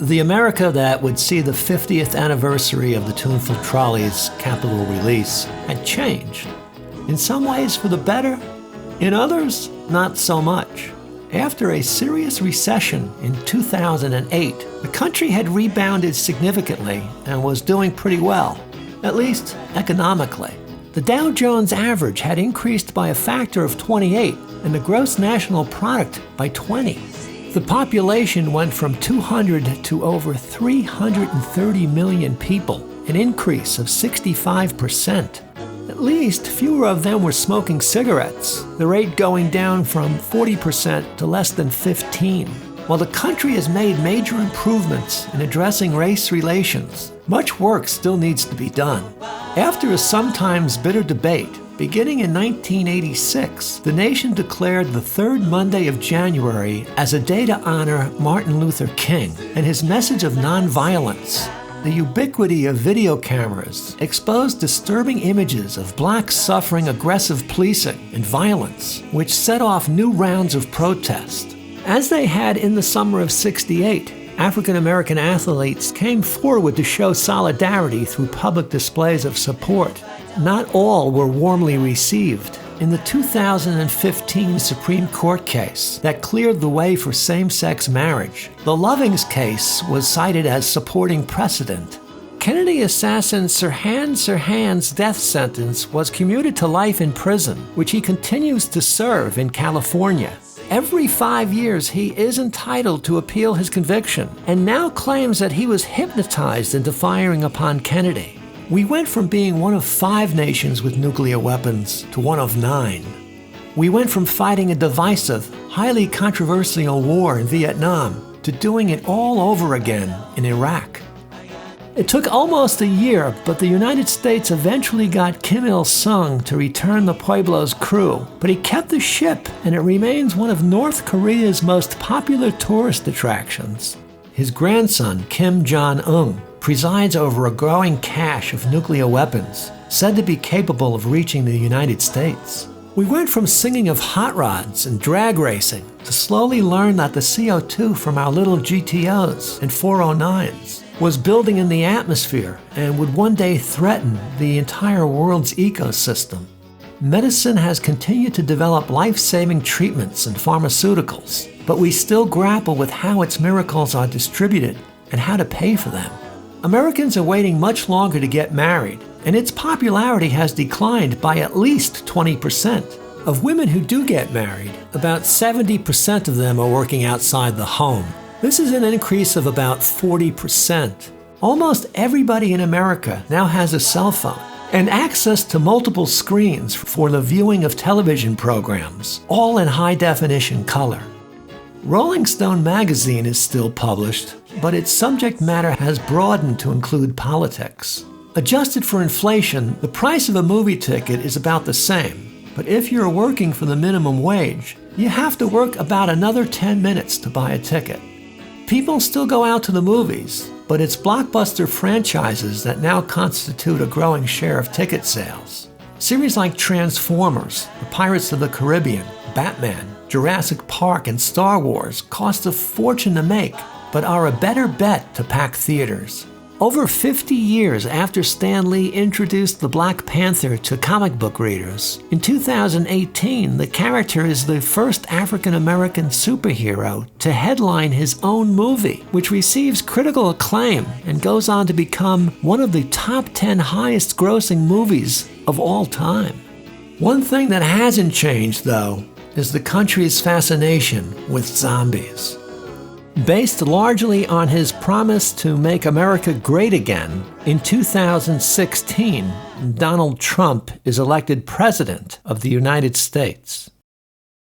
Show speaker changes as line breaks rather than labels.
The America that would see the 50th anniversary of the Tuneful Trolley's Capitol release had changed. In some ways for the better, in others, not so much. After a serious recession in 2008, the country had rebounded significantly and was doing pretty well, at least economically. The Dow Jones average had increased by a factor of 28 and the gross national product by 20. The population went from 200 to over 330 million people, an increase of 65%. At least fewer of them were smoking cigarettes, the rate going down from 40% to less than 15%. While the country has made major improvements in addressing race relations, much work still needs to be done. After a sometimes bitter debate, beginning in 1986, the nation declared the third Monday of January as a day to honor Martin Luther King and his message of nonviolence. The ubiquity of video cameras exposed disturbing images of blacks suffering aggressive policing and violence, which set off new rounds of protest. As they had in the summer of '68, African American athletes came forward to show solidarity through public displays of support. Not all were warmly received. In the 2015 Supreme Court case that cleared the way for same-sex marriage, the Lovings case was cited as supporting precedent. Kennedy assassin Sirhan Sirhan's death sentence was commuted to life in prison, which he continues to serve in California. Every 5 years, he is entitled to appeal his conviction, and now claims that he was hypnotized into firing upon Kennedy. We went from being one of 5 nations with nuclear weapons to one of 9. We went from fighting a divisive, highly controversial war in Vietnam to doing it all over again in Iraq. It took almost a year, but the United States eventually got Kim Il-sung to return the Pueblo's crew, but he kept the ship, and it remains one of North Korea's most popular tourist attractions. His grandson, Kim Jong-un, presides over a growing cache of nuclear weapons, said to be capable of reaching the United States. We went from singing of hot rods and drag racing to slowly learn that the CO2 from our little GTOs and 409s was building in the atmosphere and would one day threaten the entire world's ecosystem. Medicine has continued to develop life-saving treatments and pharmaceuticals, but we still grapple with how its miracles are distributed and how to pay for them. Americans are waiting much longer to get married, and its popularity has declined by at least 20%. Of women who do get married, about 70% of them are working outside the home. This is an increase of about 40%. Almost everybody in America now has a cell phone and access to multiple screens for the viewing of television programs, all in high-definition color. Rolling Stone magazine is still published, but its subject matter has broadened to include politics. Adjusted for inflation, the price of a movie ticket is about the same, but if you're working for the minimum wage, you have to work about another 10 minutes to buy a ticket. People still go out to the movies, but it's blockbuster franchises that now constitute a growing share of ticket sales. Series like Transformers, The Pirates of the Caribbean, Batman, Jurassic Park, and Star Wars cost a fortune to make, but are a better bet to pack theaters. Over 50 years after Stan Lee introduced the Black Panther to comic book readers, in 2018, the character is the first African-American superhero to headline his own movie, which receives critical acclaim and goes on to become one of the top 10 highest-grossing movies of all time. One thing that hasn't changed, though, is the country's fascination with zombies. Based largely on his promise to make America great again, in 2016, Donald Trump is elected President of the United States.